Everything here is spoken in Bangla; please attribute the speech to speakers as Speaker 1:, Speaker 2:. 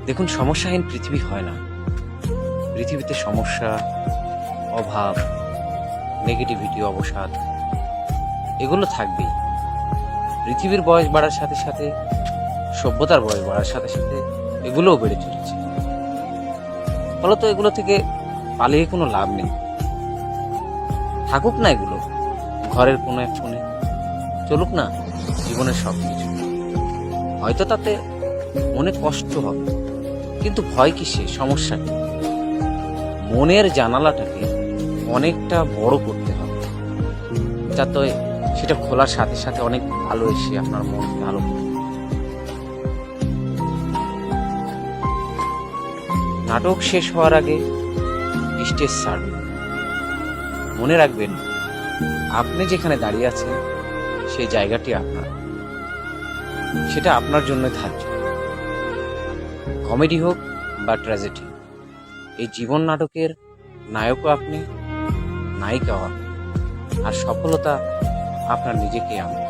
Speaker 1: দেখুন, সমস্যাহীন পৃথিবী হয় না। পৃথিবীতে সমস্যা, অভাব, নেগেটিভিটি, অবসাদ এগুলো থাকবেই। পৃথিবীর বয়স বাড়ার সাথে সাথে, সভ্যতার বয়স বাড়ার সাথে সাথে এগুলোও বেড়ে চলেছে। ফলত এগুলো থেকে পালিয়ে কোনো লাভ নেই। থাকুক না এগুলো ঘরের কোনো এক কোণে, চলুক না জীবনের সব কিছু। হয়তো তাতে মনে কষ্ট হবে, কিন্তু ভয় কিসে, সমস্যা কি? মনের জানালাটাকে অনেকটা বড় করতে হবে, যাতে সেটা খোলার সাথে সাথে অনেক ভালো এসে আপনার মনকে আলো করে। নাটক শেষ হওয়ার আগে স্টেজ ছাড়বেন। মনে রাখবেন, আপনি যেখানে দাঁড়িয়ে আছেন সেই জায়গাটি আপনার, সেটা আপনার জন্য ধার্য। কমেডি হোক বা ট্র্যাজেডি, এই জীবন নাটকের নায়কও আপনি, নায়িকাও আপনি, আর সফলতা আপনার নিজেকে আনবে।